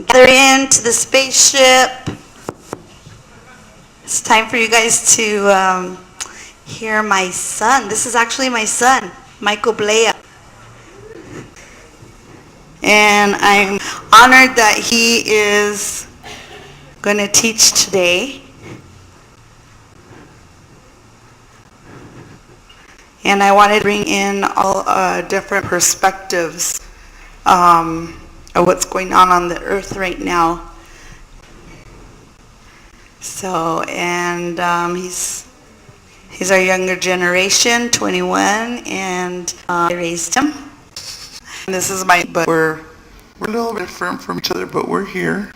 Gather into the spaceship. It's time for you guys to hear my son. This is actually my son, Michael Blea. And I'm honored that he is going to teach today. And I wanted to bring in all different perspectives of what's going on the earth right now. So, and he's our younger generation, 21, and I raised him. And this is but we're a little bit different from each other, but we're here.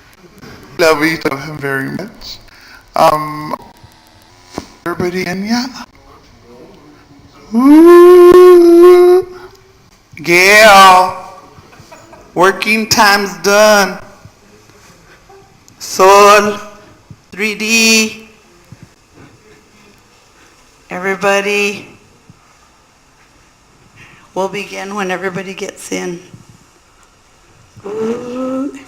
Love each of him very much. Everybody in yet? Ooh. Gail, working time's done. Sol, 3D, everybody. We'll begin when everybody gets in. Ooh.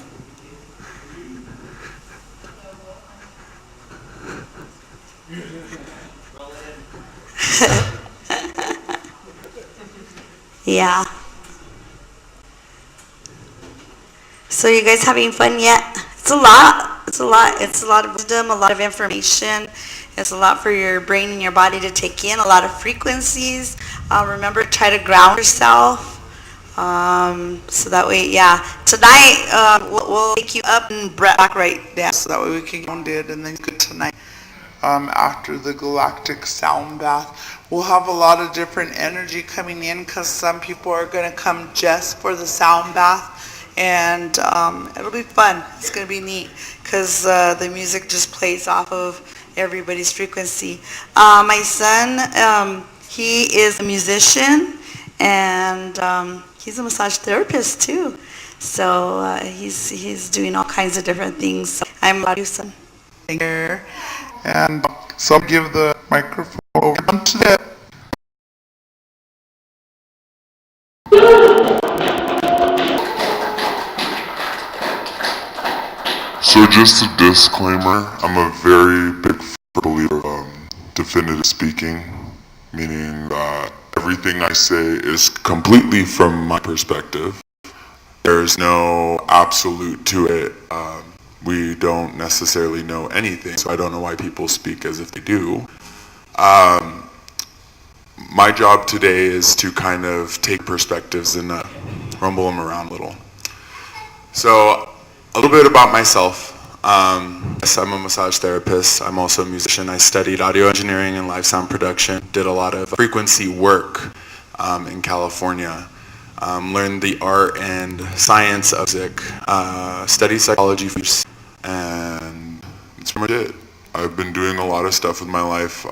Yeah. So you guys having fun yet? It's a lot. It's a lot of wisdom, a lot of information. It's a lot for your brain and your body to take in, a lot of frequencies. Remember, try to ground yourself. So that way, yeah. Tonight, we'll take you up and back right down. So that way we can get grounded and then good tonight. After the Galactic sound bath. We'll have a lot of different energy coming in because some people are going to come just for the sound bath. And it'll be fun. It's going to be neat because the music just plays off of everybody's frequency. My son, he is a musician and he's a massage therapist too. So he's doing all kinds of different things. So I'm a son. And so I'll give the microphone over to them. So just a disclaimer, I'm a very big believer of definitive speaking, meaning that everything I say is completely from my perspective. There's no absolute to it. We don't necessarily know anything, so I don't know why people speak as if they do. My job today is to kind of take perspectives and rumble them around a little. So a little bit about myself. Yes, I'm a massage therapist. I'm also a musician. I studied audio engineering and live sound production. Did a lot of frequency work in California. Learned the art and science of music. Studied psychology, and that's pretty much it. I've been doing a lot of stuff with my life.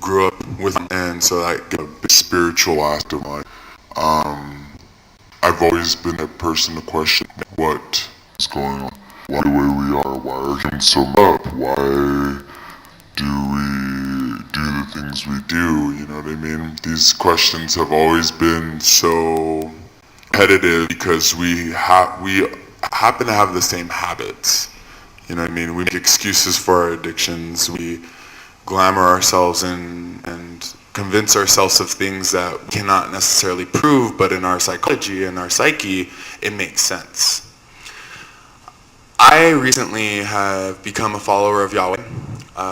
Grew up with, and so I get a big spiritual aspect of my life. I've always been a person to question what is going on, why the way we are, why are humans so up, why do we do the things we do, you know what I mean? These questions have always been so repetitive because we happen to have the same habits, you know what I mean? We make excuses for our addictions, we glamour ourselves and convince ourselves of things that we cannot necessarily prove, but in our psychology and our psyche, it makes sense. I recently have become a follower of Yahweh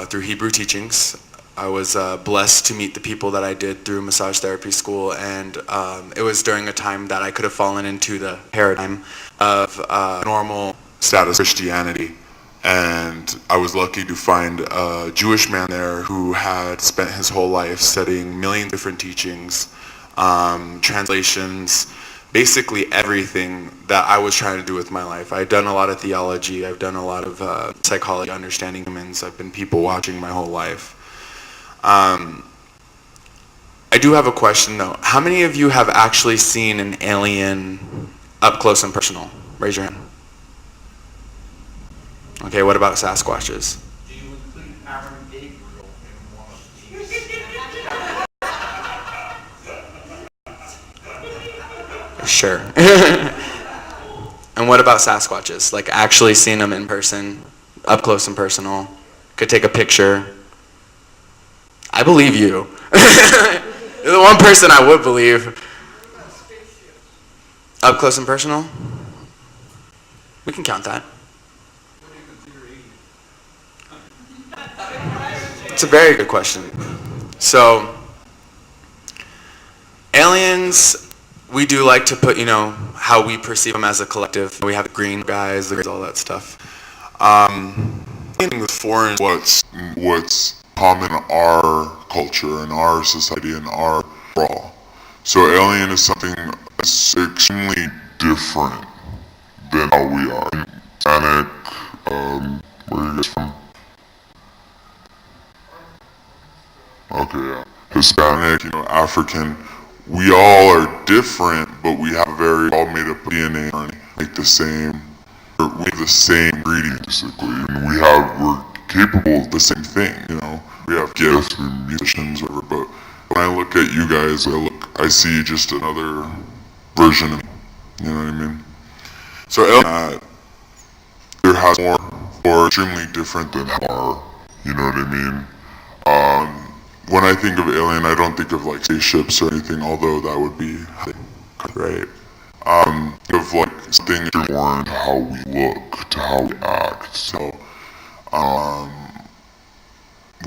through Hebrew teachings. I was blessed to meet the people that I did through massage therapy school, and it was during a time that I could have fallen into the paradigm of normal status Christianity. And I was lucky to find a Jewish man there who had spent his whole life studying millions of different teachings, translations, basically everything that I was trying to do with my life. I've done a lot of theology, I've done a lot of psychology, understanding humans, I've been people watching my whole life. I do have a question though. How many of you have actually seen an alien up close and personal? Raise your hand. Okay, what about Sasquatches? Do you include Aaron Gabriel in one of these? Sure. And what about Sasquatches? Like actually seeing them in person, up close and personal, could take a picture. I believe you. You're the one person I would believe. Up close and personal? We can count that. It's a very good question. So, aliens, we do like to put, how we perceive them as a collective. We have the green guys, the grays, all that stuff. With foreign, what's common in our culture, in our society, in our brawl. So alien is something that's extremely different than how we are. Hispanic, where are you guys from? Okay, yeah. Hispanic, African. We all are different, but we have all made up of DNA, like the same. We have the same ingredients, basically, and we're capable of the same thing, We have gifts, we're musicians, whatever, but when I look at you guys, I see just another version of me, you know what I mean? So alien, there has more, or extremely different than our, you know what I mean? When I think of alien, I don't think of like spaceships or anything, although that would be right. Of like something more to how we look, to how we act. So,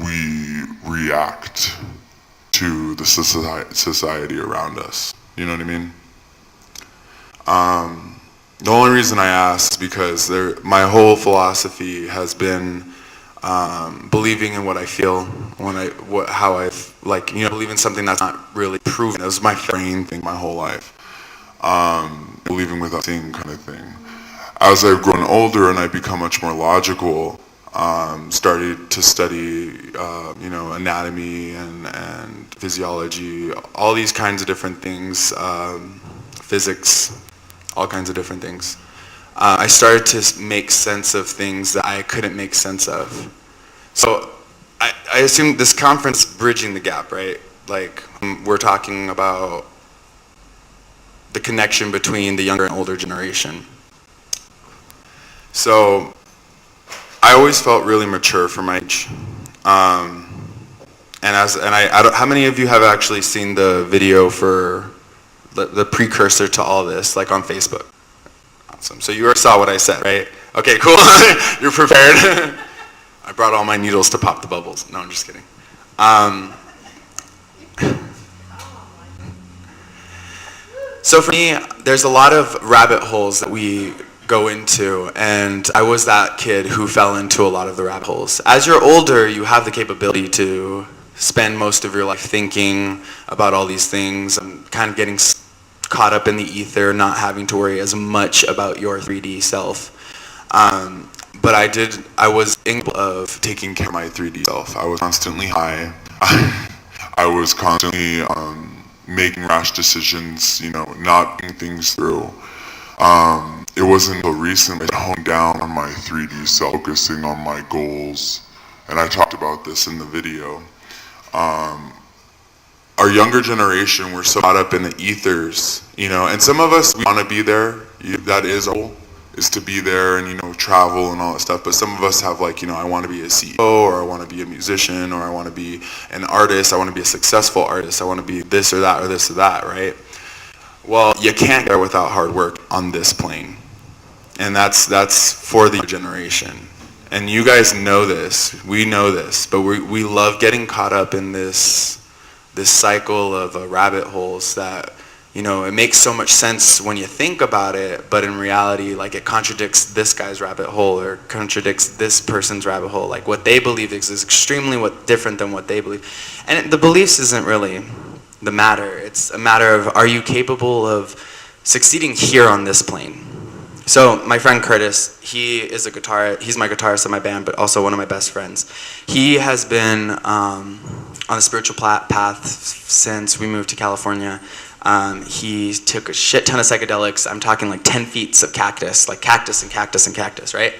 we react to the society around us. You know what I mean? The only reason I ask is because my whole philosophy has been believing in what I feel, how I believe in something that's not really proven. It was my brain thing my whole life. Believing without seeing kind of thing. As I've grown older and I become much more logical, started to study, anatomy and physiology, all these kinds of different things, physics, all kinds of different things. I started to make sense of things that I couldn't make sense of. So I assume this conference bridging the gap, right? Like we're talking about the connection between the younger and older generation. So I always felt really mature for my age. How many of you have actually seen the video for the precursor to all this, like on Facebook? Awesome. So you already saw what I said, right? Okay, cool. You're prepared. I brought all my needles to pop the bubbles. No, I'm just kidding. So for me, there's a lot of rabbit holes that we go into, and I was that kid who fell into a lot of the rabbit holes. As you're older, you have the capability to spend most of your life thinking about all these things and kind of getting caught up in the ether, not having to worry as much about your 3D self. But I was incapable of taking care of my 3D self. I was constantly high. I was constantly making rash decisions, not thinking things through. It wasn't until recently I honed down on my 3D self, focusing on my goals, and I talked about this in the video. Our younger generation, we're so caught up in the ethers, and some of us, we want to be there. That is our goal, is to be there and, travel and all that stuff. But some of us have I want to be a CEO, or I want to be a musician, or I want to be an artist. I want to be a successful artist. I want to be this or that or this or that, right? Well, you can't get there without hard work on this plane. And that's for the generation. And you guys know this. We know this. But we love getting caught up in this cycle of rabbit holes that, it makes so much sense when you think about it, but in reality, it contradicts this guy's rabbit hole or contradicts this person's rabbit hole. Like what they believe is extremely different than what they believe. And the beliefs isn't really the matter. It's a matter of, are you capable of succeeding here on this plane? So my friend Curtis, he's my guitarist in my band, but also one of my best friends. He has been on a spiritual path since we moved to California. He took a shit ton of psychedelics. I'm talking 10 feet of cactus, cactus and cactus and cactus, right?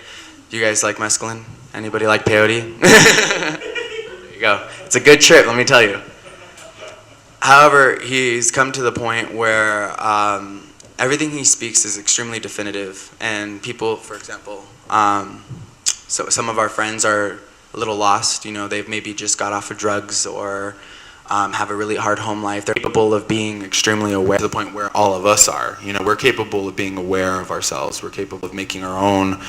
Do you guys like mescaline? Anybody like peyote? There you go. It's a good trip, let me tell you. However, he's come to the point where everything he speaks is extremely definitive, and people, for example, so some of our friends are a little lost. They've maybe just got off of drugs or have a really hard home life. They're capable of being extremely aware to the point where all of us are. We're capable of being aware of ourselves. We're capable of making our own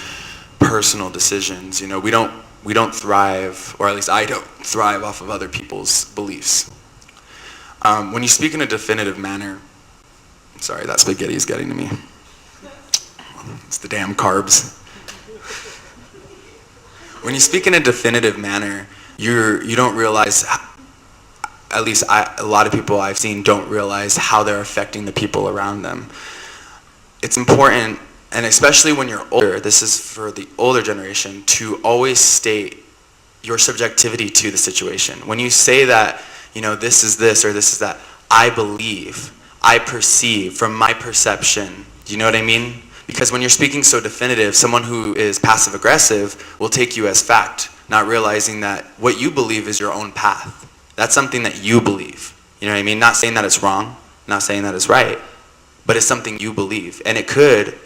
personal decisions. We don't thrive, or at least I don't thrive off of other people's beliefs. When you speak in a definitive manner, sorry, that spaghetti is getting to me. It's the damn carbs. When you speak in a definitive manner, you don't realize, at least a lot of people I've seen don't realize how they're affecting the people around them. It's important, and especially when you're older, this is for the older generation, to always state your subjectivity to the situation. When you say that, this is this or this is that, I believe, I perceive, from my perception. Do you know what I mean? Because when you're speaking so definitive, someone who is passive-aggressive will take you as fact, not realizing that what you believe is your own path. That's something that you believe. You know what I mean? Not saying that it's wrong, not saying that it's right, but it's something you believe. And it could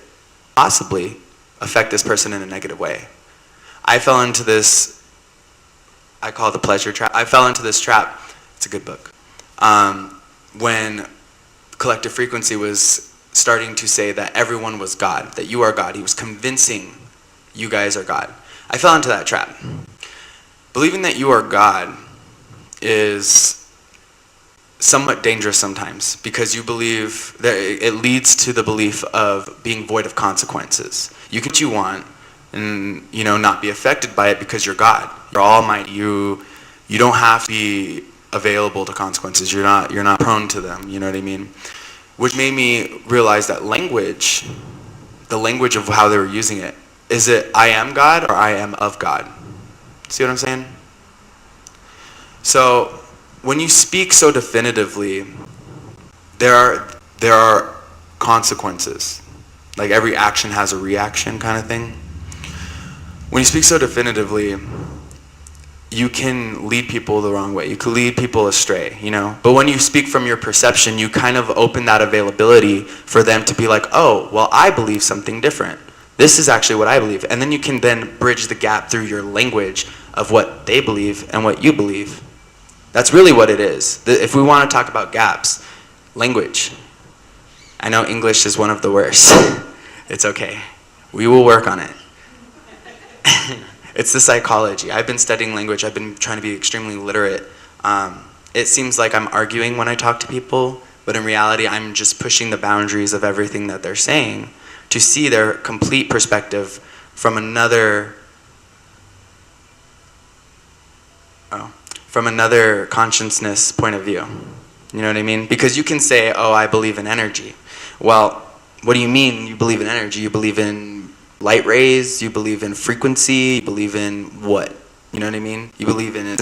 possibly affect this person in a negative way. I fell into this, I call it the pleasure trap. I fell into this trap, it's a good book, when Collective Frequency was starting to say that everyone was God, that you are God. He was convincing you guys are God. I fell into that trap. Believing that you are God is somewhat dangerous sometimes, because you believe that it leads to the belief of being void of consequences. You can do what you want and not be affected by it because you're God. You're almighty. You don't have to be available to consequences. You're not prone to them. You know what I mean? Which made me realize that language, the language of how they were using it, is it I am God or I am of God? See what I'm saying? So when you speak so definitively, there are consequences. Like every action has a reaction kind of thing. When you speak so definitively, you can lead people the wrong way. You can lead people astray, But when you speak from your perception, you kind of open that availability for them to be like, oh, well, I believe something different. This is actually what I believe. And then you can then bridge the gap through your language of what they believe and what you believe. That's really what it is. If we want to talk about gaps, language. I know English is one of the worst. It's okay. We will work on it. It's the psychology. I've been studying language. I've been trying to be extremely literate. It seems like I'm arguing when I talk to people, but in reality, I'm just pushing the boundaries of everything that they're saying to see their complete perspective from another consciousness point of view. You know what I mean? Because you can say, oh, I believe in energy. Well, what do you mean you believe in energy? You believe in light rays, you believe in frequency, you believe in what? You know what I mean? You believe in it.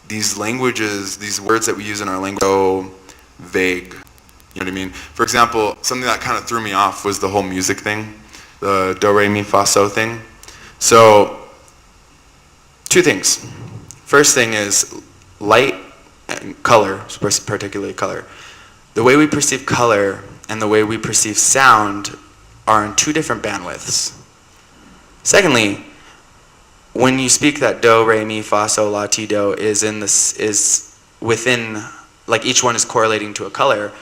These languages, these words that we use in our language, are so vague. You know what I mean? For example, something that kind of threw me off was the whole music thing, the do, re, mi, fa, so thing. So, two things. First thing is light and color, particularly color. The way we perceive color and the way we perceive sound are in two different bandwidths. Secondly, when you speak that do, re, mi, fa, so, la, ti, do is within, like each one is correlating to a color,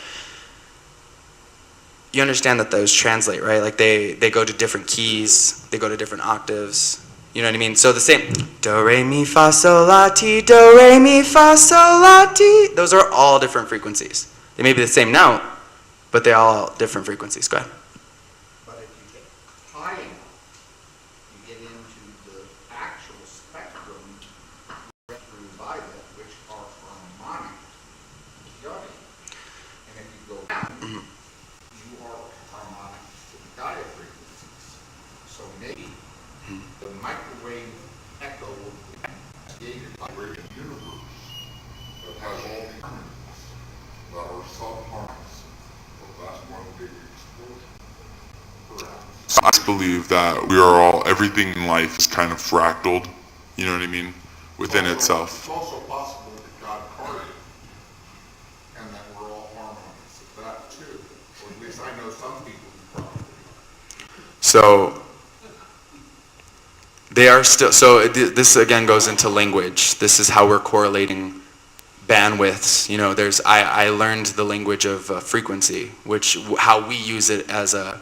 you understand that those translate, right? Like they go to different keys, they go to different octaves. You know what I mean? So the same, do, re, mi, fa, so, la, ti, do, re, mi, fa, so, la, ti. Those are all different frequencies. They may be the same note, but they're all different frequencies. Go ahead. But if you get high enough, you get into the actual spectrum through violet, which are harmonic judging. And if you go down, you are harmonic to the Gaia frequencies. So maybe the microwave echo created by a universe that has all the harmonies that are sub-harmonies. So that's one big explosion. Perhaps. I just believe that we are all, everything in life is kind of fractaled, you know what I mean, within itself. It's also possible that God carded and that we're all harmonies of that too. Or at least So they are still, so this again goes into language. This is how we're correlating bandwidths. You know, I learned the language of frequency, which how we use it as a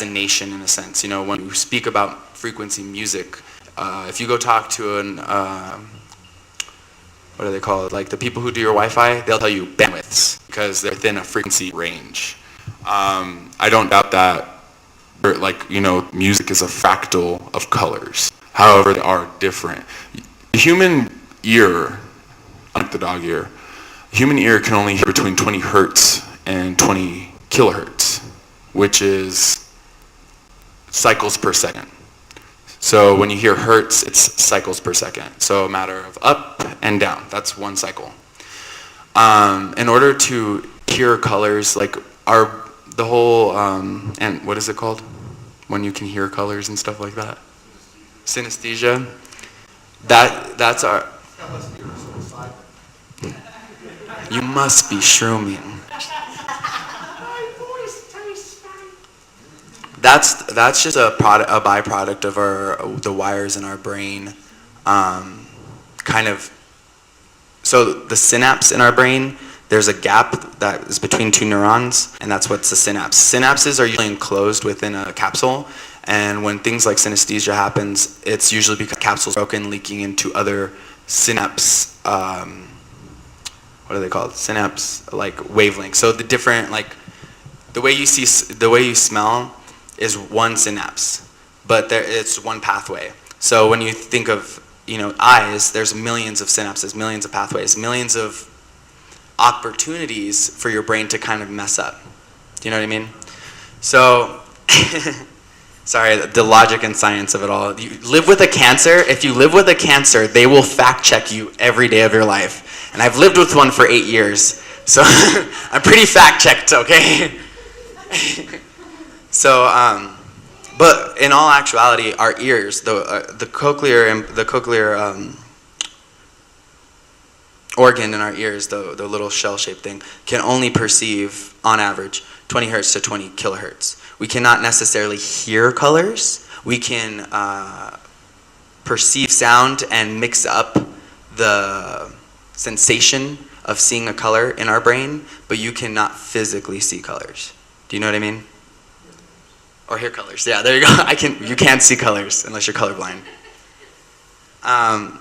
nation in a sense. You know, when we speak about frequency music, if you go talk to an, what do they call it? Like the people who do your Wi-Fi, they'll tell you bandwidths because they're within a frequency range. I don't doubt that, like, you know, music is a fractal of colors. However, they are different. The human ear, unlike the dog ear, the human ear can only hear between 20 hertz and 20 kilohertz, which is cycles per second. So when you hear hertz, it's cycles per second. So a matter of up and down, that's one cycle. In order to hear colors, like the whole, and what is it called? When you can hear colors and stuff like that? Synesthesia. That's our, you must be shrooming. That's just a byproduct of the wires in our brain, kind of. So the synapse in our brain, there's a gap that is between two neurons, and that's what's the synapse. Synapses are usually enclosed within a capsule, and when things like synesthesia happens, it's usually because the capsule's broken, leaking into other synapse. What are they called? Synapse like wavelengths. So the different, like the way you smell is one synapse, but it's one pathway. So when you think of, you know, eyes, there's millions of synapses, millions of pathways, millions of opportunities for your brain to kind of mess up. Do you know what I mean? So, sorry, the logic and science of it all. You live with a cancer. If you live with a cancer, they will fact check you every day of your life. And I've lived with one for 8 years, so I'm pretty fact checked, okay? So, but in all actuality, our ears, the cochlear organ in our ears, the little shell-shaped thing, can only perceive, on average, 20 hertz to 20 kilohertz. We cannot necessarily hear colors. We can perceive sound and mix up the sensation of seeing a color in our brain, but you cannot physically see colors. Do you know what I mean? Or hear colors. Yeah, there you go. You can't see colors unless you're colorblind. I'll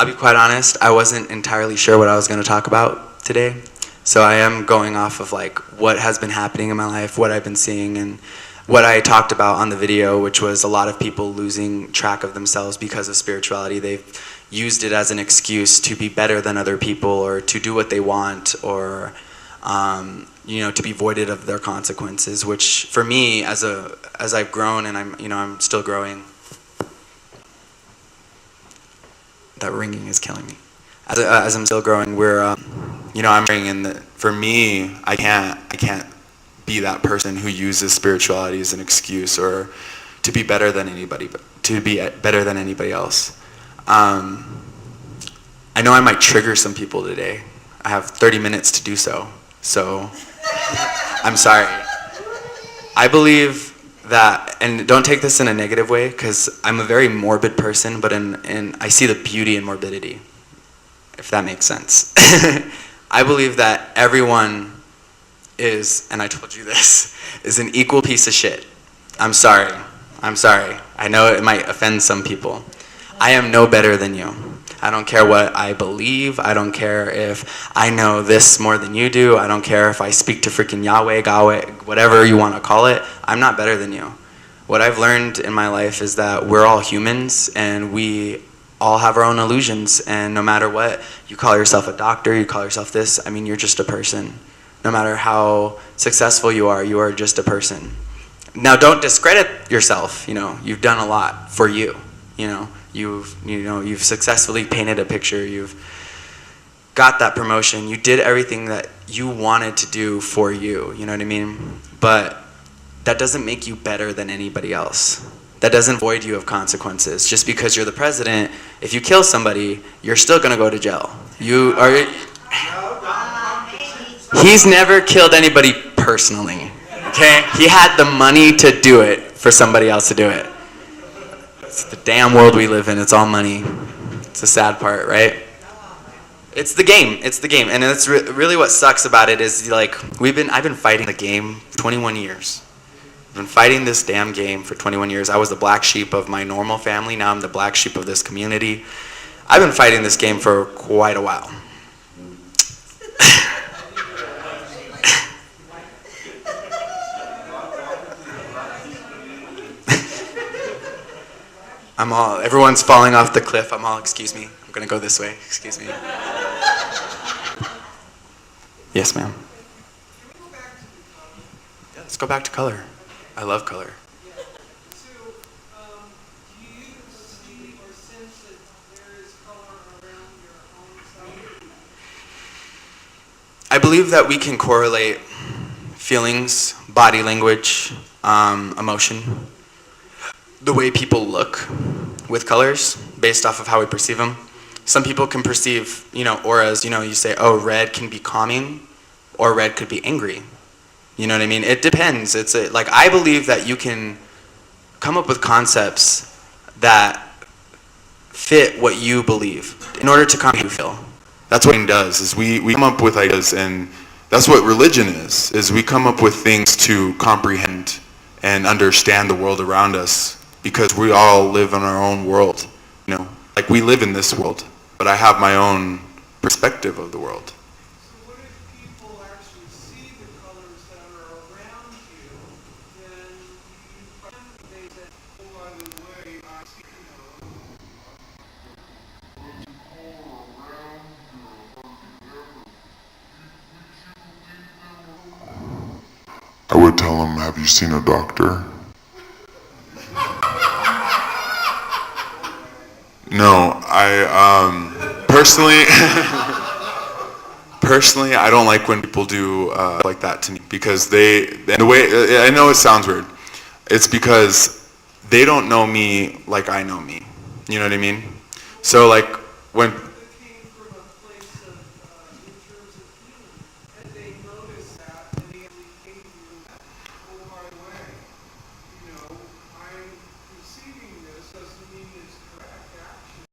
be quite honest, I wasn't entirely sure what I was going to talk about today. So I am going off of like what has been happening in my life, what I've been seeing, and what I talked about on the video, which was a lot of people losing track of themselves because of spirituality. They've used it as an excuse to be better than other people, or to do what they want, or you know, to be voided of their consequences. Which for me, as I've grown, and I'm still growing. That ringing is killing me. As I'm still growing, I'm growing, and for me, I can't be that person who uses spirituality as an excuse or to be better than anybody, else. I know I might trigger some people today. I have 30 minutes to do so, I'm sorry. I believe that, and don't take this in a negative way, because I'm a very morbid person, but I see the beauty in morbidity, if that makes sense. I believe that everyone is, and I told you this, is an equal piece of shit. I'm sorry. I know it might offend some people. I am no better than you. I don't care what I believe. I don't care if I know this more than you do. I don't care if I speak to freaking Yahweh, whatever you want to call it. I'm not better than you. What I've learned in my life is that we're all humans, and we all have our own illusions, and no matter what, you call yourself a doctor, you call yourself this, you're just a person. No matter how successful you are just a person. Now, don't discredit yourself. You've done a lot for you. You've successfully painted a picture. You've got that promotion. You did everything that you wanted to do for you. You know what I mean? But that doesn't make you better than anybody else. That doesn't void you of consequences. Just because you're the president, if you kill somebody, you're still going to go to jail. He's never killed anybody personally. Okay? He had the money to do it for somebody else to do it. It's the damn world we live in. It's all money. It's the sad part, right? It's the game. It's the game, and it's really what sucks about it is like I've been fighting the game for 21 years. I've been fighting this damn game for 21 years. I was the black sheep of my normal family. Now I'm the black sheep of this community. I've been fighting this game for quite a while. Everyone's falling off the cliff. Excuse me. I'm gonna go this way. Excuse me. Yes, ma'am. Yeah, let's go back to color. I love color. I believe that we can correlate feelings, body language, emotion, the way people look with colors based off of how we perceive them. Some people can perceive, auras, you say, oh, red can be calming or red could be angry. You know what I mean? It depends. I believe that you can come up with concepts that fit what you believe in order to calm how you feel. That's what it does, is we come up with ideas, and that's what religion is we come up with things to comprehend and understand the world around us, because we all live in our own world. Like we live in this world, but I have my own perspective of the world. So what if people actually see the colors that are around you, then they say, oh, by the way, I see, I would tell them, have you seen a doctor? No, I personally, I don't like when people do like that to me, because the way, I know it sounds weird, it's because they don't know me like I know me. You know what I mean? So like when that came from a place of, in terms of healing, and they noticed that, and they gave you, oh, by the way, I'm perceiving this, doesn't mean it's correct action.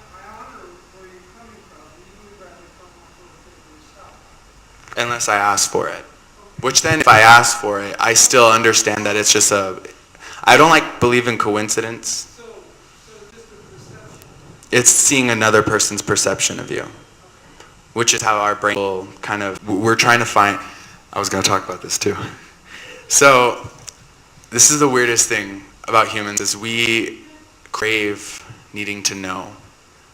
I honor where you're coming from. You would rather come up with it yourself. Unless I ask for it. Which then, if I ask for it, I still understand that it's just I don't believe in coincidence. So just a perception. It's seeing another person's perception of you, which is how our brain will we're trying to find, I was going to talk about this too. So this is the weirdest thing about humans, is we crave needing to know.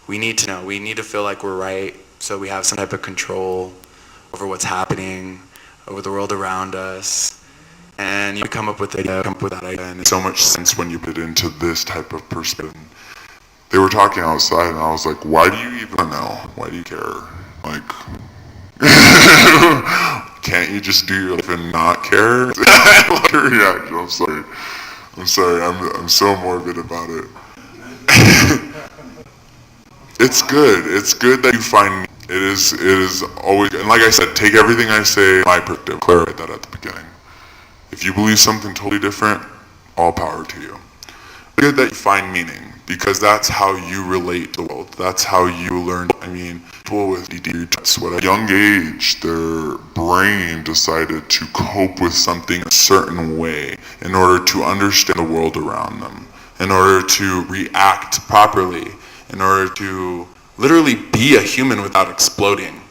We need to know. We need to feel like we're right, so we have some type of control over what's happening, over the world around us. And you come up with that idea, And it's so much sense when you put it into this type of perspective. They were talking outside, and I was like, why do you even know? Why do you care? Like, can't you just do your life and not care? Like your reaction, I'm sorry, I'm so morbid about it. It's good that you find me. It is always, and like I said, take everything I say, my perspective, clarify that at the beginning. If you believe something totally different, all power to you. It's good that you find meaning, because that's how you relate to the world. That's how you learn. People with ADD, at a young age, their brain decided to cope with something a certain way in order to understand the world around them, in order to react properly, in order to literally be a human without exploding.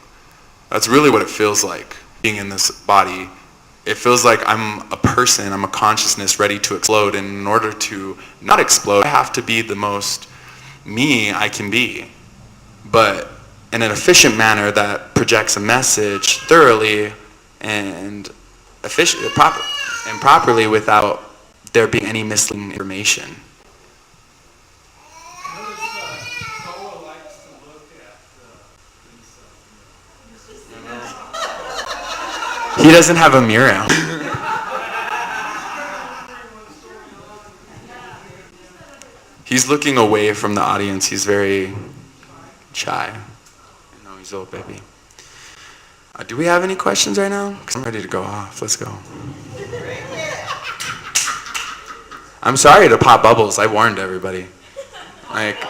That's really what it feels like, being in this body. It feels like I'm a person, I'm a consciousness ready to explode, and in order to not explode, I have to be the most me I can be, but in an efficient manner that projects a message thoroughly and properly without there being any misleading information. Noah likes to look at himself. He doesn't have a mirror. He's looking away from the audience. He's very shy. No, he's a little baby. Do we have any questions right now? 'Cause I'm ready to go off. Let's go. I'm sorry to pop bubbles. I warned everybody. Like, So,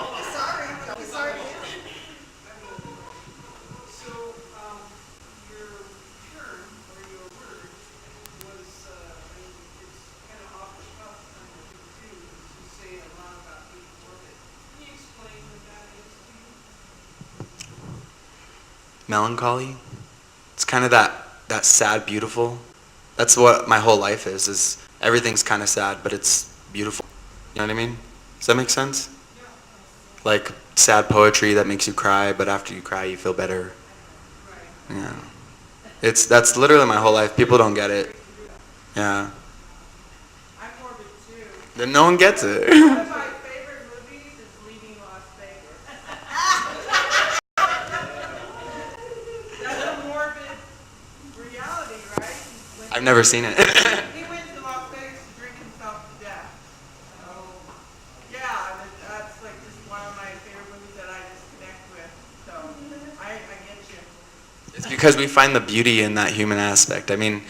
your term or your word was, it's kind of off the cuff kind of thing too, is you say a lot about being morbid. Can you explain what that is to you? melancholy. It's kind of that sad, beautiful. That's what my whole life is everything's kind of sad, but it's beautiful. You know what I mean? Does that make sense? Like sad poetry that makes you cry, but after you cry, you feel better. Yeah. That's literally my whole life. People don't get it. Yeah. I'm morbid too. Then no one gets it. One of my favorite movies is Leaving Las Vegas. That's a morbid reality, right? I've never seen it. He went to Las Vegas to drink himself to death. So, yeah, that's like just one of my favorite movies that I just connect with. So, I get you. It's because we find the beauty in that human aspect. I mean,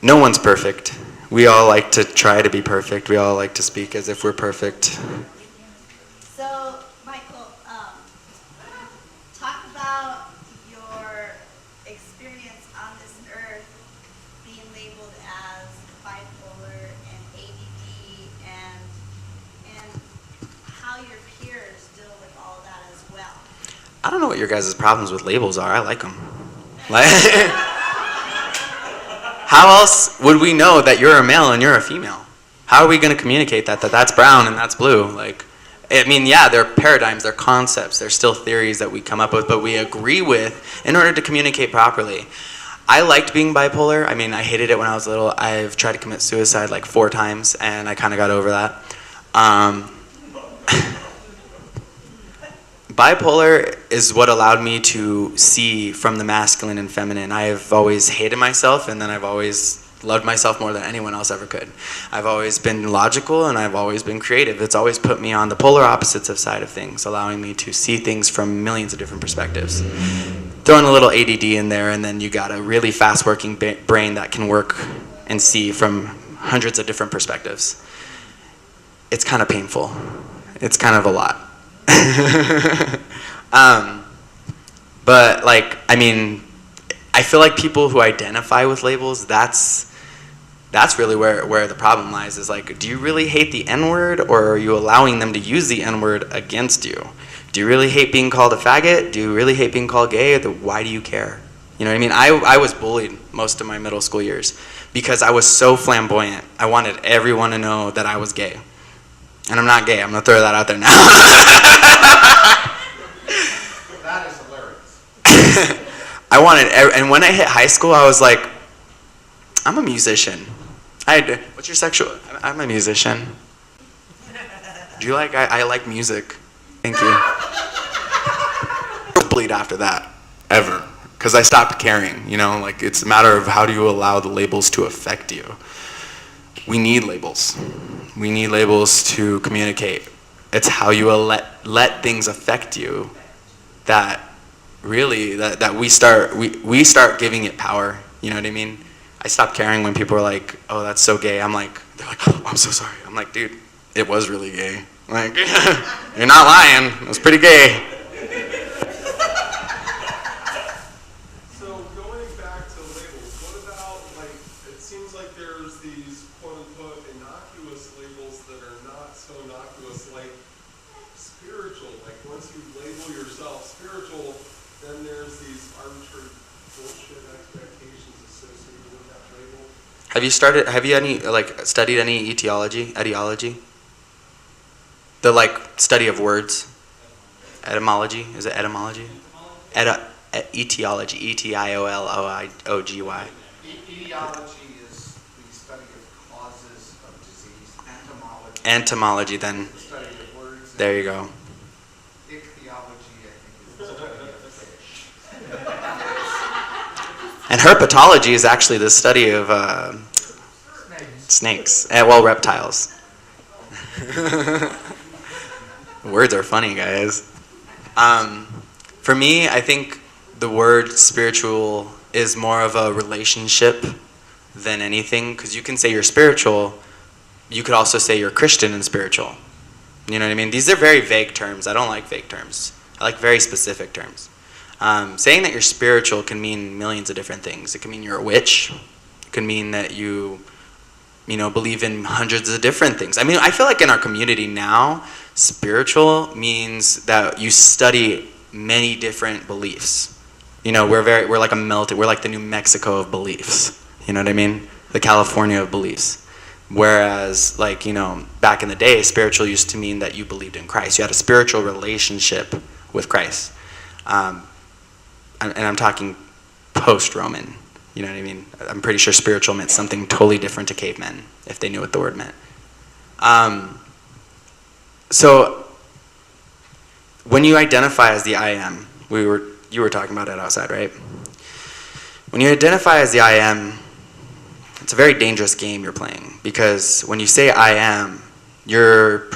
no one's perfect. We all like to try to be perfect. We all like to speak as if we're perfect. So, Michael, talk about your experience on this earth being labeled as bipolar and ADD and how your peers deal with all that as well. I don't know what your guys' problems with labels are. I like them. Like, how else would we know that you're a male and you're a female? How are we going to communicate that that's brown and that's blue? Like, I mean, yeah, they're paradigms, they're concepts, they're still theories that we come up with, but we agree with in order to communicate properly. I liked being bipolar. I mean, I hated it when I was little. I've tried to commit suicide like 4 times, and I kind of got over that. Bipolar is what allowed me to see from the masculine and feminine. I have always hated myself, and then I've always loved myself more than anyone else ever could. I've always been logical, and I've always been creative. It's always put me on the polar opposites of side of things, allowing me to see things from millions of different perspectives. Throwing a little ADD in there, and then you got a really fast-working brain that can work and see from hundreds of different perspectives. It's kind of painful. It's kind of a lot. But like, I mean, I feel like people who identify with labels, that's really where the problem lies, is like, do you really hate the N-word, or are you allowing them to use the N-word against you? Do you really hate being called a faggot? Do you really hate being called gay? Why do you care? You know what I mean? I was bullied most of my middle school years because I was so flamboyant. I wanted everyone to know that I was gay. And I'm not gay. I'm going to throw that out there now. That is hilarious. I wanted, and when I hit high school, I was like, I'm a musician. What's your sexual? I'm a musician. Do you like? I like music. Thank you. I was bullied after that, ever, because I stopped caring. You know, like it's a matter of how do you allow the labels to affect you. We need labels. We need labels to communicate. It's how you let things affect you that really that we start giving it power. You know what I mean? I stopped caring when people were like, "Oh, that's so gay." They're like, "Oh, I'm so sorry." I'm like, "Dude, it was really gay. Like, you're not lying. It was pretty gay." So going back to labels, what about, like, it seems like there's these quote-unquote innocuous labels that are not so innocuous, like spiritual. Like once you label yourself spiritual, then there's these arbitrary bullshit expectations associated with that label. Have you studied any etiology? The study of words. Etymology? Is it etymology? Etiology. E-T-I-O-L-O-I-O-G-Y. Etiology is the study of causes of disease. Entomology. Entomology, then. The study of words. There you go. Ichthyology, I think, is the study of fish. And herpetology is actually the study of snakes. Reptiles. Words are funny, guys. For me, I think the word spiritual is more of a relationship than anything, because you can say you're spiritual, you could also say you're Christian and spiritual. You know what I mean? These are very vague terms. I don't like vague terms. I like very specific terms. Saying that you're spiritual can mean millions of different things. It can mean you're a witch. It can mean that you believe in hundreds of different things. I mean, I feel like in our community now, spiritual means that you study many different beliefs. We're like we're like the New Mexico of beliefs. You know what I mean? The California of beliefs. Whereas, back in the day, spiritual used to mean that you believed in Christ. You had a spiritual relationship with Christ. And I'm talking post-Roman. You know what I mean? I'm pretty sure spiritual meant something totally different to cavemen, if they knew what the word meant. So, when you identify as the I am, you were talking about it outside, right? When you identify as the I am, it's a very dangerous game you're playing, because when you say I am, you're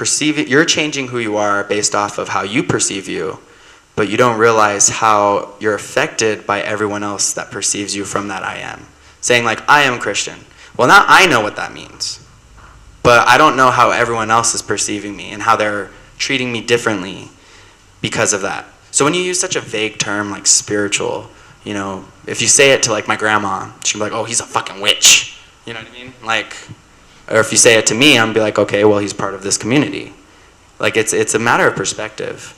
changing who you are based off of how you perceive you, but you don't realize how you're affected by everyone else that perceives you from that I am. Saying I am Christian. Well, now I know what that means, but I don't know how everyone else is perceiving me and how they're treating me differently because of that. So when you use such a vague term like spiritual, if you say it to my grandma, she'll be like, oh, he's a fucking witch. You know what I mean? Or if you say it to me, I'm be like, okay, well, he's part of this community. It's a matter of perspective.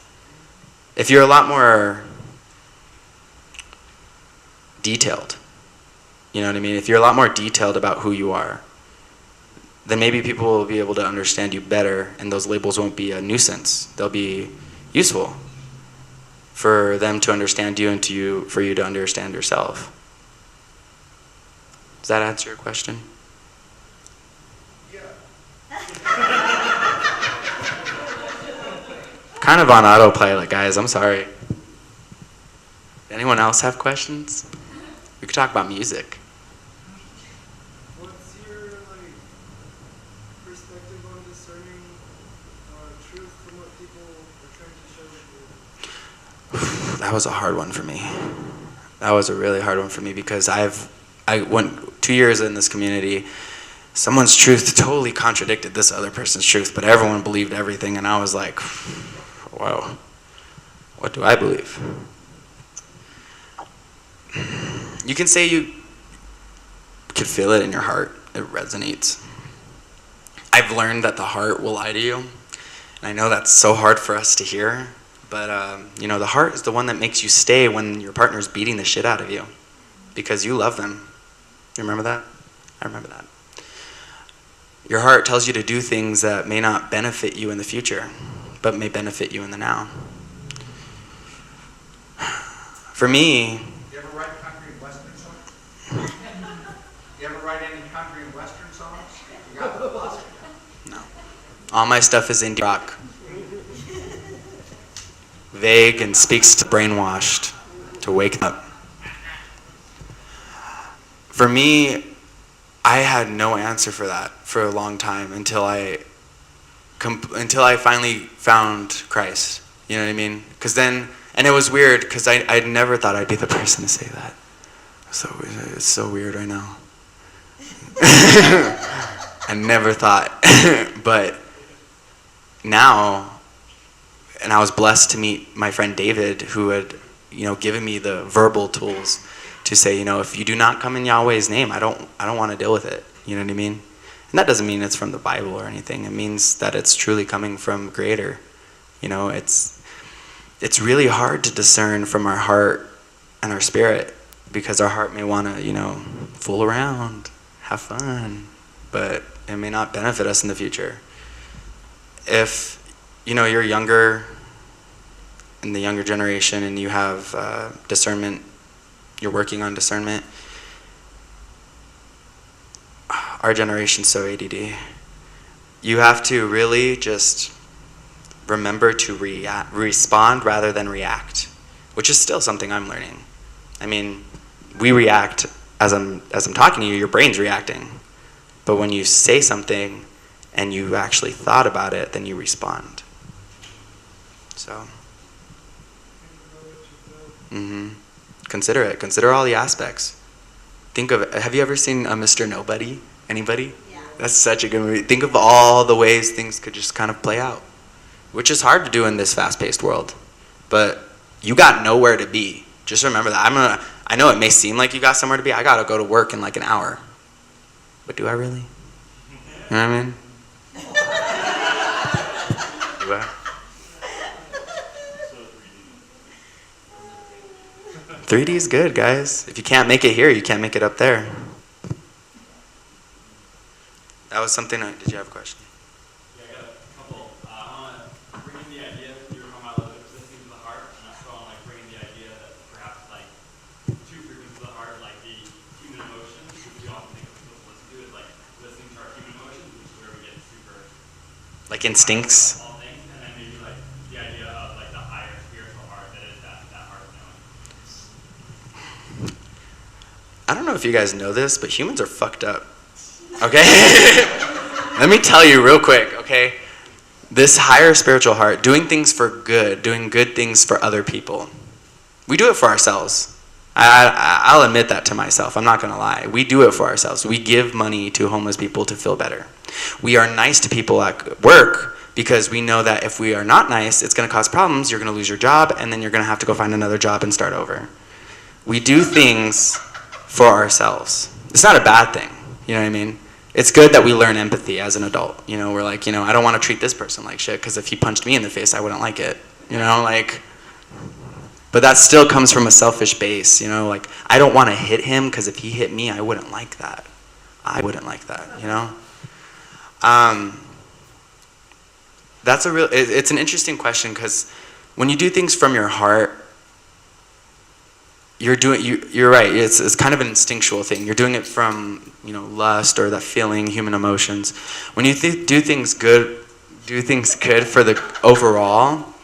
If you're a lot more detailed, you know what I mean? If you're a lot more detailed about who you are, then maybe people will be able to understand you better, and those labels won't be a nuisance. They'll be useful for them to understand you and for you to understand yourself. Does that answer your question? Yeah. Kind of on autopilot, guys. I'm sorry. Anyone else have questions? We could talk about music. What's your perspective on discerning truth from what people are trying to show you? That was a hard one for me. That was a really hard one for me, because I went 2 years in this community. Someone's truth totally contradicted this other person's truth, but everyone believed everything, and I was like, wow, what do I believe? You can say you could feel it in your heart. It resonates. I've learned that the heart will lie to you, and I know that's so hard for us to hear, but the heart is the one that makes you stay when your partner's beating the shit out of you, because you love them. You remember that? I remember that. Your heart tells you to do things that may not benefit you in the future, but may benefit you in the now. For me... You ever write country and western songs? You ever write any country and western songs? You got the philosophy. No. All my stuff is indie rock. Vague and speaks to brainwashed, to wake up. For me, I had no answer for that for a long time until I finally found Christ. You know what I mean? Because then, and it was weird, because I never thought I'd be the person to say that. So it's so weird right now. I never thought. But now, and I was blessed to meet my friend David, who had, given me the verbal tools to say, if you do not come in Yahweh's name, I don't want to deal with it. You know what I mean? And that doesn't mean it's from the Bible or anything. It means that it's truly coming from Creator. It's really hard to discern from our heart and our spirit, because our heart may want to, fool around, have fun, but it may not benefit us in the future. If, you're younger, in the younger generation, and you have discernment, you're working on discernment. Our generation's so ADD. You have to really just remember to respond rather than react, which is still something I'm learning. I mean, we react as I'm talking to you, your brain's reacting. But when you say something and you actually thought about it, then you respond. So. Consider it. Consider all the aspects. Have you ever seen Mr. Nobody? Anybody? Yeah. That's such a good movie. Think of all the ways things could just kind of play out, which is hard to do in this fast-paced world. But you got nowhere to be. Just remember that. I know it may seem like you got somewhere to be. I gotta go to work in like an hour. But do I really? You know what I mean? Do I? 3D is good, guys. If you can't make it here, you can't make it up there. That was something. Did you have a question? Yeah, I got a couple. I want to bring in the idea that you were talking about listening to the heart, and I also want to bring in the idea that perhaps like two frequencies of the heart, like the human emotions, which we often think of supposed to listen to, is like listening to our human emotions, which is where we get super Like instincts? all things, and then maybe like the idea of like the higher spiritual heart that is that heart of knowing. I don't know if you guys know this, but humans are fucked up. Okay? Let me tell you real quick, okay? This higher spiritual heart, doing things for good, doing good things for other people. We do it for ourselves. I'll admit that to myself. I'm not going to lie. We do it for ourselves. We give money to homeless people to feel better. We are nice to people at work because we know that if we are not nice, it's going to cause problems. You're going to lose your job, and then you're going to have to go find another job and start over. We do things for ourselves. It's not a bad thing. You know what I mean? It's good that we learn empathy as an adult. You know, we're like, you know, I don't want to treat this person like shit because if he punched me in the face, I wouldn't like it. You know, like, but that still comes from a selfish base. You know, like, I don't want to hit him because if he hit me, I wouldn't like that. I wouldn't like that, you know? That's it's an interesting question because when you do things from your heart, you're right, it's kind of an instinctual thing. You're doing it from, you know, lust or that feeling, human emotions. When you do things good for the overall,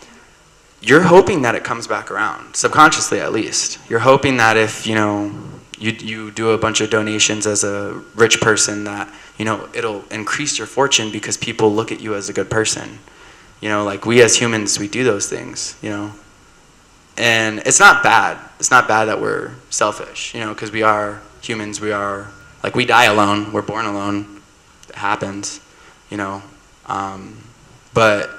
you're hoping that it comes back around, subconsciously at least. You're hoping that if, you know, you do a bunch of donations as a rich person that, you know, it'll increase your fortune because people look at you as a good person. You know, like we as humans, we do those things, you know. And it's not bad. It's not bad that we're selfish, you know, because we are humans. We are, like, we die alone. We're born alone. It happens, you know. But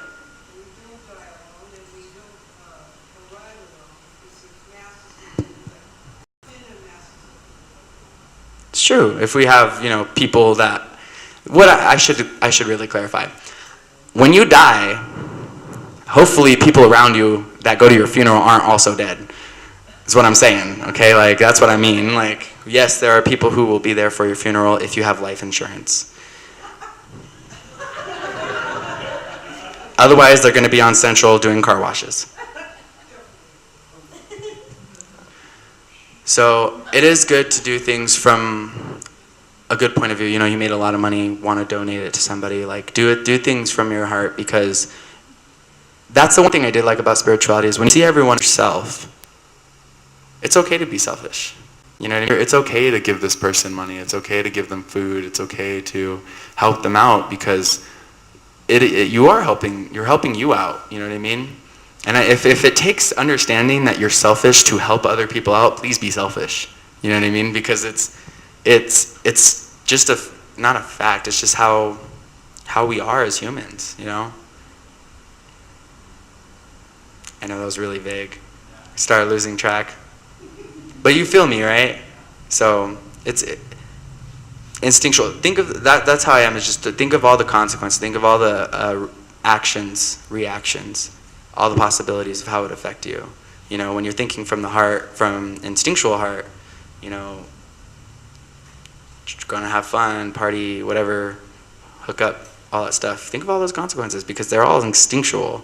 it's true. If we have, you know, people that, I should really clarify. When you die, hopefully people around you that go to your funeral aren't also dead. Is what I'm saying, okay? Like, that's what I mean. Like, yes, there are people who will be there for your funeral if you have life insurance. Otherwise, they're going to be on Central doing car washes. So it is good to do things from a good point of view. You know, you made a lot of money, want to donate it to somebody. Like, do things from your heart, because that's the one thing I did like about spirituality is when you see everyone yourself, it's okay to be selfish. You know what I mean? It's okay to give this person money. It's okay to give them food. It's okay to help them out because you're helping you out. You know what I mean? And if it takes understanding that you're selfish to help other people out, please be selfish. You know what I mean? Because it's just not a fact. It's just how we are as humans. You know. I know that was really vague. Started losing track. But you feel me, right? So it's instinctual. Think of that. That's how I am. Is just to think of all the consequences. Think of all the actions, reactions, all the possibilities of how it would affect you. You know, when you're thinking from the heart, from instinctual heart, you know, gonna have fun, party, whatever, hook up, all that stuff. Think of all those consequences because they're all instinctual.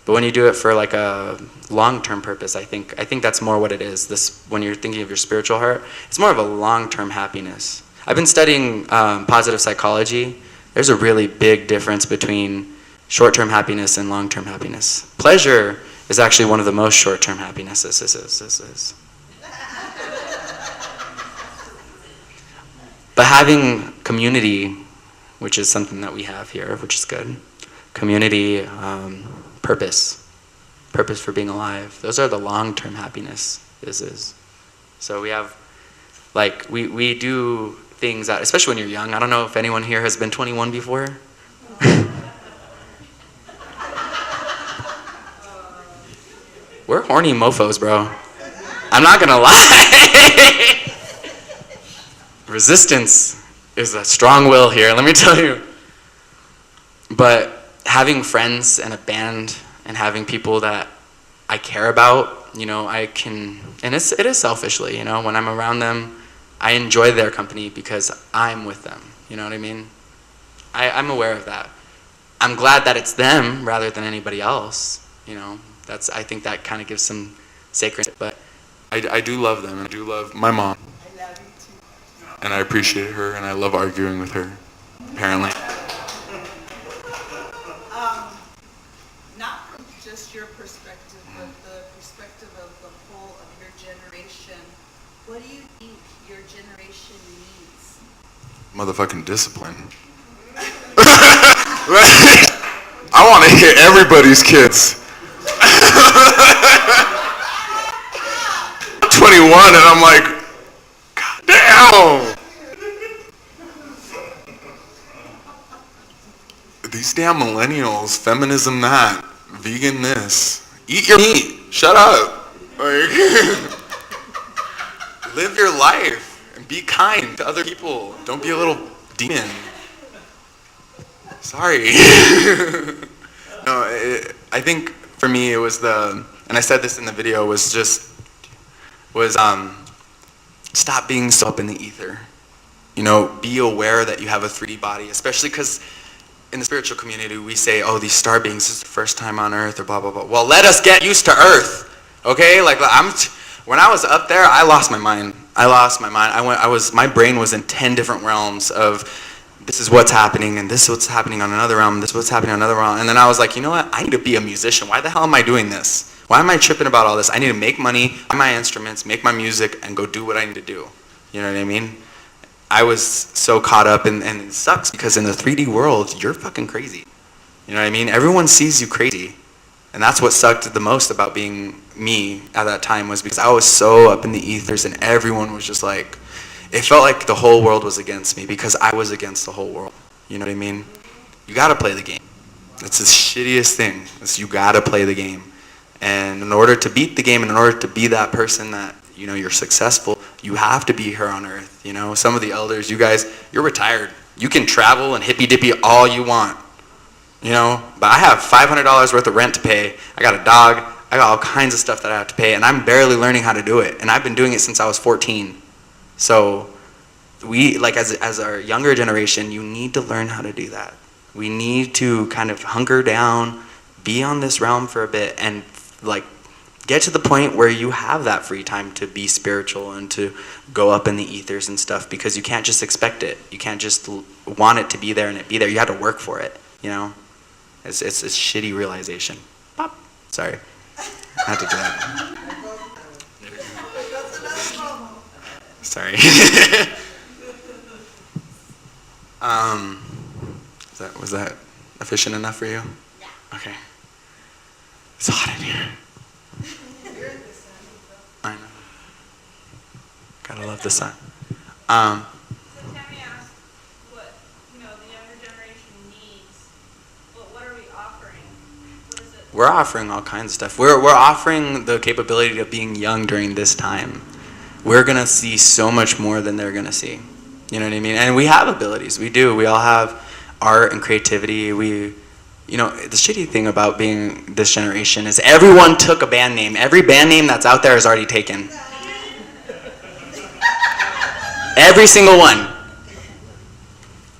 But when you do it for like a long-term purpose, I think that's more what it is. This, when you're thinking of your spiritual heart, it's more of a long-term happiness. I've been studying positive psychology. There's a really big difference between short-term happiness and long-term happiness. Pleasure is actually one of the most short-term happinesses. But having community, which is something that we have here, which is good. Community, purpose for being alive. Those are the long-term happiness. So we have, like, we do things that, especially when you're young. I don't know if anyone here has been 21 before. We're horny mofos, bro. I'm not gonna lie. Resistance is a strong will here, let me tell you. But having friends and a band and having people that I care about, you know, I can, and it is selfishly, you know, when I'm around them, I enjoy their company because I'm with them, you know what I mean? I'm aware of that. I'm glad that it's them rather than anybody else, you know. I think that kind of gives some sacred, but I do love them, and I do love my mom. I love you too. And I appreciate her, and I love arguing with her, apparently. Not from just your perspective, but the perspective of the whole of your generation. What do you think your generation needs? Motherfucking discipline. I want to hit everybody's kids. I'm 21 and I'm like, God damn! These damn millennials, feminism that, vegan this. Eat your meat. Shut up. Like, live your life and be kind to other people. Don't be a little demon. Sorry. No, I think for me it was and I said this in the video, was stop being so up in the ether. You know, be aware that you have a 3D body, especially because in the spiritual community we say, oh, these star beings, this is the first time on Earth, or blah, blah, blah. Well, let us get used to Earth, okay? Like, when I was up there, I lost my mind. My brain was in 10 different realms of, this is what's happening, and this is what's happening on another realm, this is what's happening on another realm. And then I was like, you know what? I need to be a musician. Why the hell am I doing this? Why am I tripping about all this? I need to make money, buy my instruments, make my music, and go do what I need to do. You know what I mean? I was so caught up, and it sucks because in the 3D world, you're fucking crazy. You know what I mean? Everyone sees you crazy. And that's what sucked the most about being me at that time, was because I was so up in the ethers and everyone was just like, it felt like the whole world was against me because I was against the whole world. You know what I mean? You gotta play the game. It's the shittiest thing, is you gotta play the game. And in order to beat the game, and in order to be that person that, you know, you're successful, you have to be here on Earth. You know, some of the elders, you guys, you're retired. You can travel and hippy-dippy all you want. You know, but I have $500 worth of rent to pay. I got a dog. I got all kinds of stuff that I have to pay, and I'm barely learning how to do it. And I've been doing it since I was 14. So we, like, as our younger generation, you need to learn how to do that. We need to kind of hunker down, be on this realm for a bit, and like get to the point where you have that free time to be spiritual and to go up in the ethers and stuff, because you can't just expect it. You can't just want it to be there and it be there. You have to work for it, you know? It's a shitty realization. Pop. Sorry. I had to do that. Sorry. Was that efficient enough for you? Yeah. Okay. It's hot in here. I know. Gotta love the sun. So Tammy asked what, you know, the younger generation needs, but what are we offering? What is it? We're offering all kinds of stuff. We're offering the capability of being young during this time. We're gonna see so much more than they're gonna see. You know what I mean? And we have abilities. We do. We all have art and creativity. You know, the shitty thing about being this generation is everyone took a band name. Every band name that's out there is already taken. Every single one.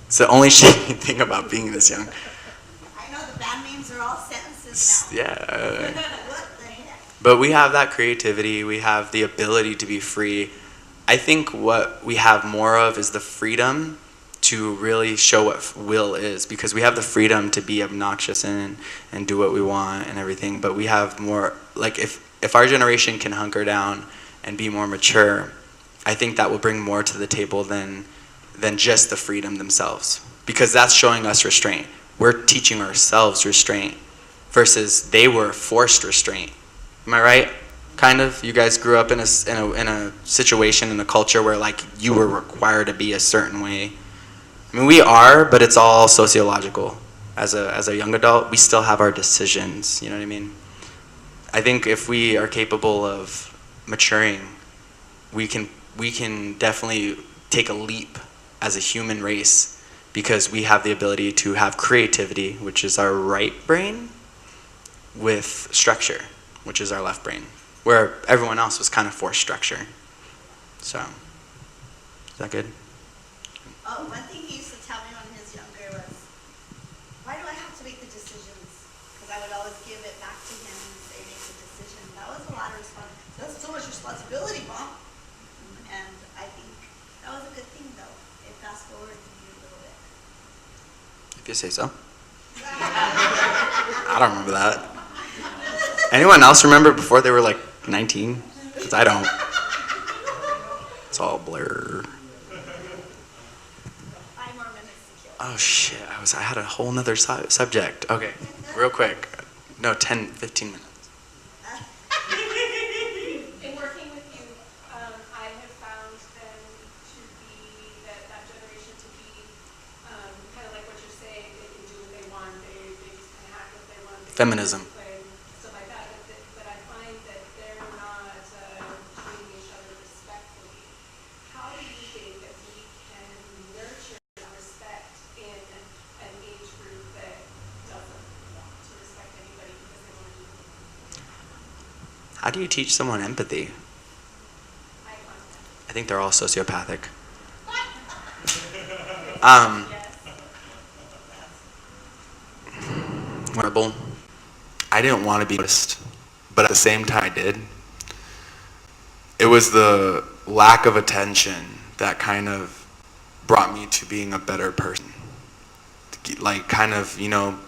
It's the only shitty thing about being this young. I know the band names are all sentences now. Yeah. What the heck? But we have that creativity. We have the ability to be free. I think what we have more of is the freedom to really show what will is, because we have the freedom to be obnoxious and do what we want and everything. But we have more, like, if our generation can hunker down and be more mature, I think that will bring more to the table than just the freedom themselves, because that's showing us restraint. We're teaching ourselves restraint versus they were forced restraint. Am I right? kind of. You guys grew up in a situation, in a culture where like you were required to be a certain way. I mean, we are, but it's all sociological. As a young adult, we still have our decisions, you know what I mean? I think if we are capable of maturing, we can definitely take a leap as a human race, because we have the ability to have creativity, which is our right brain, with structure, which is our left brain, where everyone else was kind of forced structure. So, is that good? Oh, one thing he used to tell me when he was younger was, why do I have to make the decisions? Because I would always give it back to him and say, make the decision. That was a lot of responsibility. That's so much responsibility, Mom. And I think that was a good thing, though. It fast forwarded me a little bit. If you say so. I don't remember that. Anyone else remember before they were like 19? Because I don't. It's all blur. I'm more insecure. Oh shit, I had a whole nother subject. Okay, real quick. No, 10, 15 minutes. In working with you, I have found them to be, that generation to be kind of like what you're saying, they can do what they want, they just kind of act what they want. They Feminism. play, stuff like that, but I find that they're not treating each other respectfully. How do you think that we can nurture respect in an age group that doesn't want to respect anybody because they want to do How do you teach someone empathy? eye contact? I think they're all sociopathic. Rebel. I didn't want to be noticed, but at the same time I did. It was the lack of attention that kind of brought me to being a better person. Like kind of,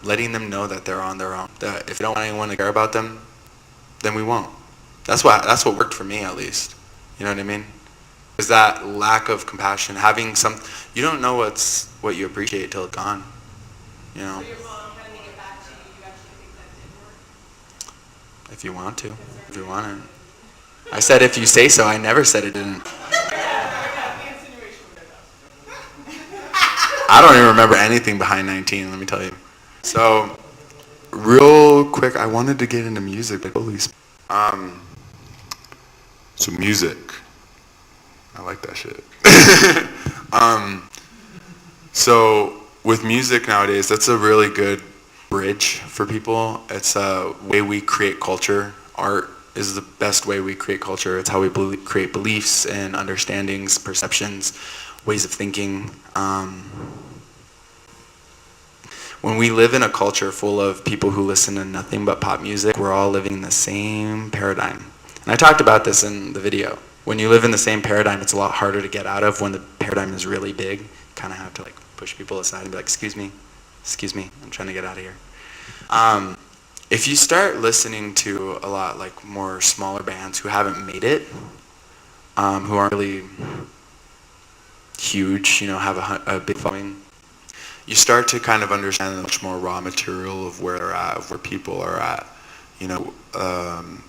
letting them know that they're on their own. That if they don't want anyone to care about them, then we won't. That's what worked for me, at least. You know what I mean? Is that lack of compassion, having you don't know what you appreciate till it's gone. You know? So your mom handing it back to you, you actually think that did work? If you want to, if you want it. I said if you say so. I never said it didn't. I don't even remember anything behind 19, let me tell you. So, real quick, I wanted to get into music, but holy So music. I like that shit. So with music nowadays, that's a really good bridge for people. It's a way we create culture. Art is the best way we create culture. It's how we create beliefs and understandings, perceptions, ways of thinking. When we live in a culture full of people who listen to nothing but pop music, we're all living in the same paradigm. And I talked about this in the video. When you live in the same paradigm, it's a lot harder to get out of when the paradigm is really big. You kind of have to push people aside and be like, excuse me, I'm trying to get out of here. If you start listening to a lot more smaller bands who haven't made it, who aren't really huge, have a big following, you start to kind of understand the much more raw material of where they're at, of where people are at.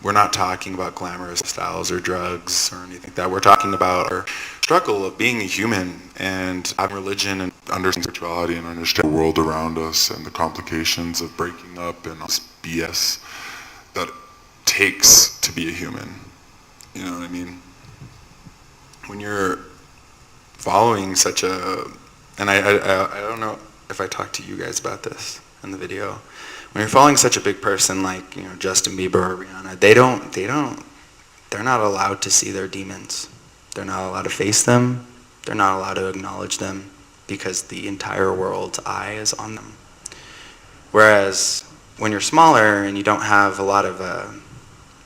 We're not talking about glamorous styles or drugs or anything like that. We're talking about our struggle of being a human and having religion and Understand sexuality and understand the world around us and the complications of breaking up and all this BS that it takes to be a human. You know what I mean? When you're following such a, and I don't know if I talked to you guys about this in the video. When you're following such a big person like Justin Bieber or Rihanna, they're not allowed to see their demons. They're not allowed to face them. They're not allowed to acknowledge them because the entire world's eye is on them. Whereas when you're smaller and you don't have a lot of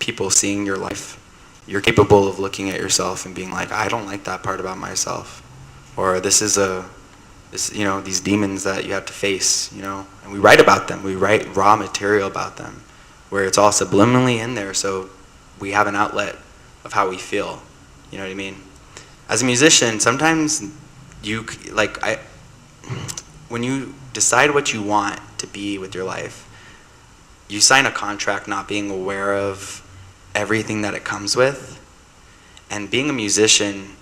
people seeing your life, you're capable of looking at yourself and being like, I don't like that part about myself, or this is these demons that you have to face, and we write about them. We write raw material about them, where it's all subliminally in there, so we have an outlet of how we feel. You know what I mean? As a musician, sometimes when you decide what you want to be with your life, you sign a contract not being aware of everything that it comes with. And being a musician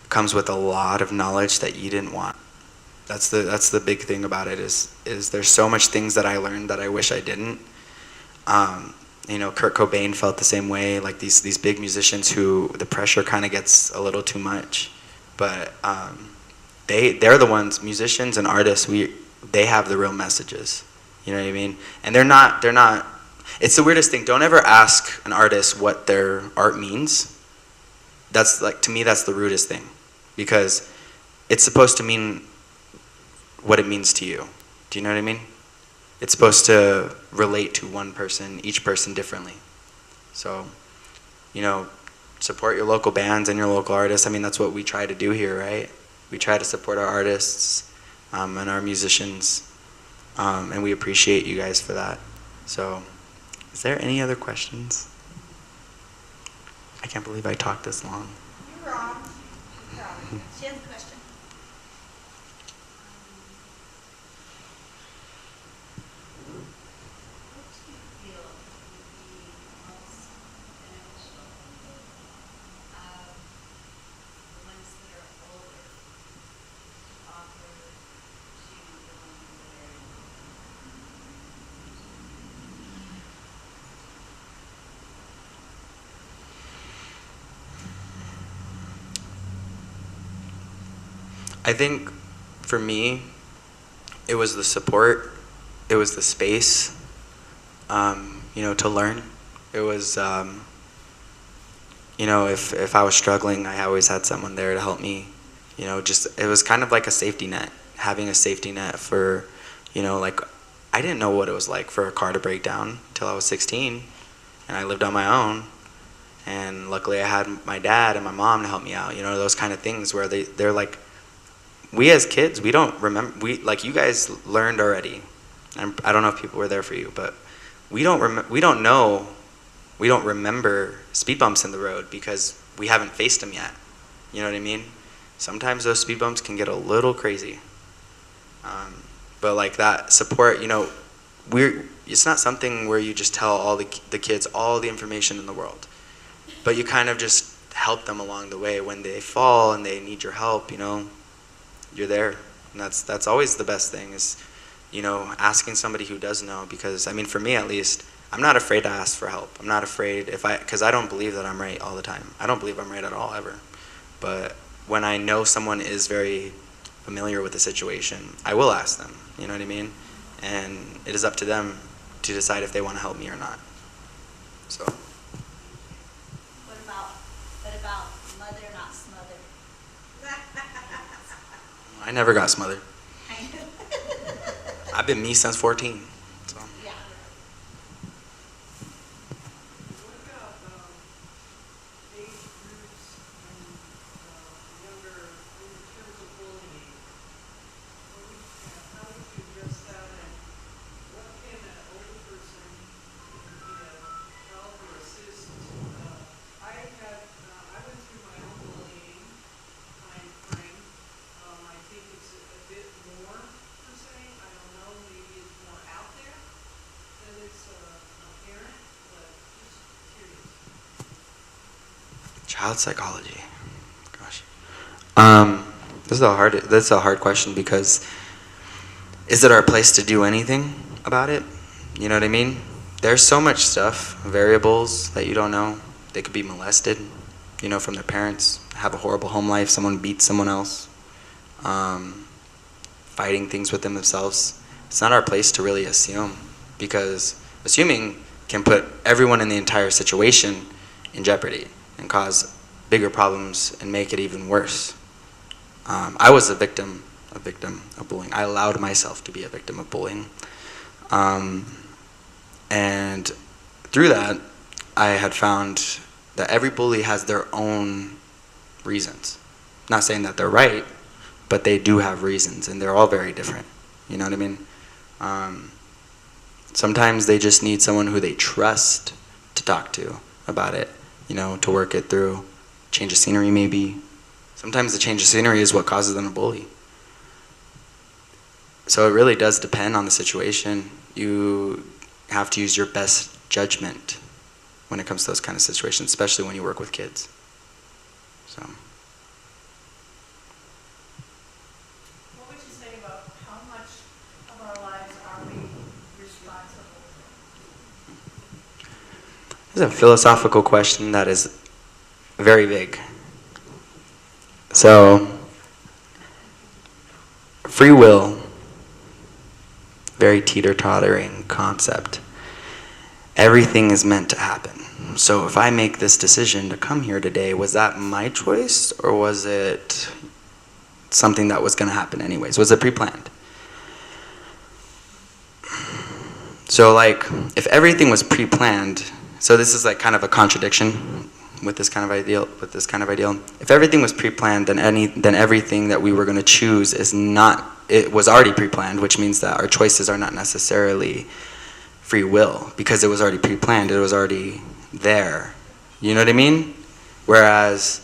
comes with a lot of knowledge that you didn't want. That's the big thing about it is there's so much things that I learned that I wish I didn't. You know, Kurt Cobain felt the same way, like these big musicians who the pressure kind of gets a little too much. But they're the ones, musicians and artists, they have the real messages. You know what I mean? And they're not, it's the weirdest thing. Don't ever ask an artist what their art means. That's like, to me, that's the rudest thing, because it's supposed to mean what it means to you. Do you know what I mean? It's supposed to relate to one person, each person differently. So, you know, support your local bands and your local artists. I mean, that's what we try to do here, right? We try to support our artists and our musicians, and we appreciate you guys for that. So, is there any other questions? I can't believe I talked this long. You're wrong. She has a question. What do you feel would be most beneficial of the ones that are older to offer to the ones that are younger? I think for me, it was the support, it was the space, you know, to learn. It was, you know, if I was struggling, I always had someone there to help me. You know, just, it was kind of like a safety net, having a safety net for, you know, like, I didn't know what it was like for a car to break down until I was 16, and I lived on my own. And luckily I had my dad and my mom to help me out, you know, those kind of things where they're like, we as kids, we don't remember, like you guys learned already. I don't know if people were there for you, but we don't remember speed bumps in the road because we haven't faced them yet. You know what I mean? Sometimes those speed bumps can get a little crazy. But like that support, you know, it's not something where you just tell all the kids all the information in the world, but you kind of just help them along the way when they fall and they need your help, you know. You're there, and that's always the best thing is, you know, asking somebody who does know, because I mean, for me at least, I'm not afraid to ask for help. I'm not afraid because I don't believe that I'm right all the time. I don't believe I'm right at all ever. But when I know someone is very familiar with the situation, I will ask them, you know what I mean? And it is up to them to decide if they want to help me or not. So. What about mother, not smother? I never got smothered. I've been me since 14. So. Yeah. What about age groups and younger in terms of bullying? How would you address that, and what can an older person, help or assist? I went through my own bullying time frame. I think it's a bit more per se. I don't know, maybe it's more out there than it's apparent, but just curious. Child psychology. Gosh. That's a hard question, because is it our place to do anything about it? You know what I mean? There's so much stuff, variables that you don't know. They could be molested, you know, from their parents, have a horrible home life, someone beats someone else, fighting things within themselves. It's not our place to really assume, because assuming can put everyone in the entire situation in jeopardy and cause bigger problems and make it even worse. I was a victim of bullying. I allowed myself to be a victim of bullying. And through that, I had found that every bully has their own reasons. Not saying that they're right, but they do have reasons, and they're all very different. You know what I mean? Sometimes they just need someone who they trust to talk to about it, you know, to work it through. Change of scenery, maybe. Sometimes the change of scenery is what causes them to bully. So it really does depend on the situation. You have to use your best judgment when it comes to those kind of situations, especially when you work with kids. So. What would you say about how much of our lives are we responsible for? This is a philosophical question that is very big. So, free will, very teeter-tottering concept. Everything is meant to happen. So if I make this decision to come here today, was that my choice, or was it something that was going to happen anyways? Was it pre-planned? So like, if everything was pre-planned, so this is like kind of a contradiction with this kind of ideal. If everything was pre-planned, then everything that we were going to choose is not. It was already pre-planned, which means that our choices are not necessarily free will, because it was already pre-planned. It was already there. You know what I mean? Whereas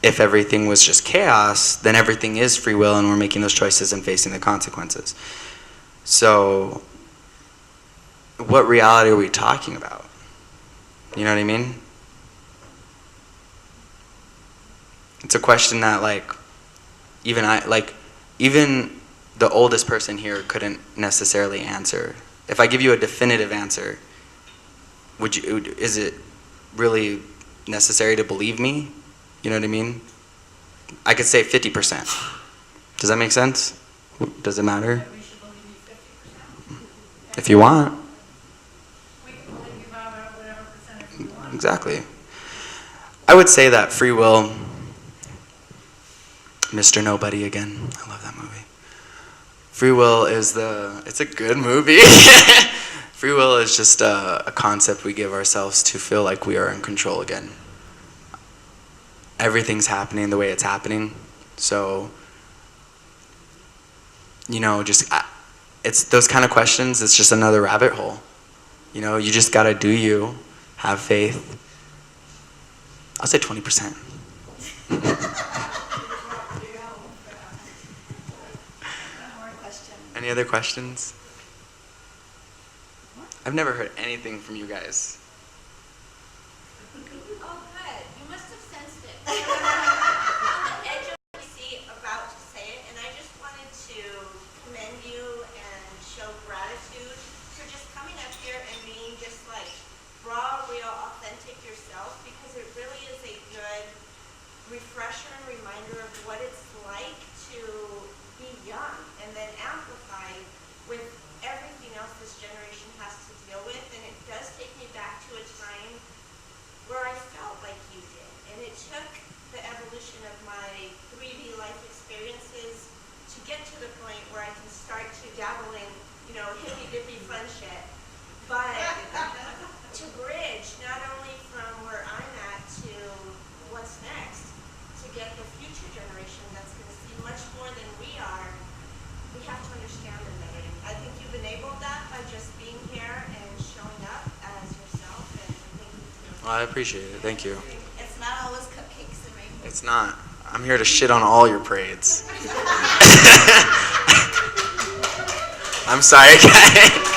if everything was just chaos, then everything is free will, and we're making those choices and facing the consequences. So what reality are we talking about? You know what I mean? It's a question that even the oldest person here couldn't necessarily answer. If I give you a definitive answer, is it really necessary to believe me? You know what I mean? I could say 50%. Does that make sense? Does it matter? We should believe you 50%. If you want. We can believe you about whatever percentage we want. Exactly. I would say that free will, Mr. Nobody again. I love that movie. Free will is it's a good movie. Free will is just a concept we give ourselves to feel like we are in control again. Everything's happening the way it's happening. So, it's those kind of questions, it's just another rabbit hole. You just gotta do you, have faith. I'll say 20%. Any other questions? I've never heard anything from you guys. Oh, good. You must have sensed it. On the edge of my seat, about to say it, and I just wanted to commend you and show gratitude for just coming up here and being just like raw, real, authentic yourself, because it really is a good refresher and reminder of what it's like to be young and then amplify with everything else this generation has to deal with. And it does take me back to a time where I felt like you did. And it took the evolution of my 3D life experiences to get to the point where I can start to dabble in, hippy-dippy fun shit. But to bridge not only from where I'm at to what's next, to get the future generation that's going to see much more than we are, we have to understand them better. I think you've enabled that by just being here and showing up as yourself, and thank you for Well, I appreciate it. Thank you. It's not always cupcakes and rainbows. It's not. I'm here to shit on all your parades. I'm sorry, guys.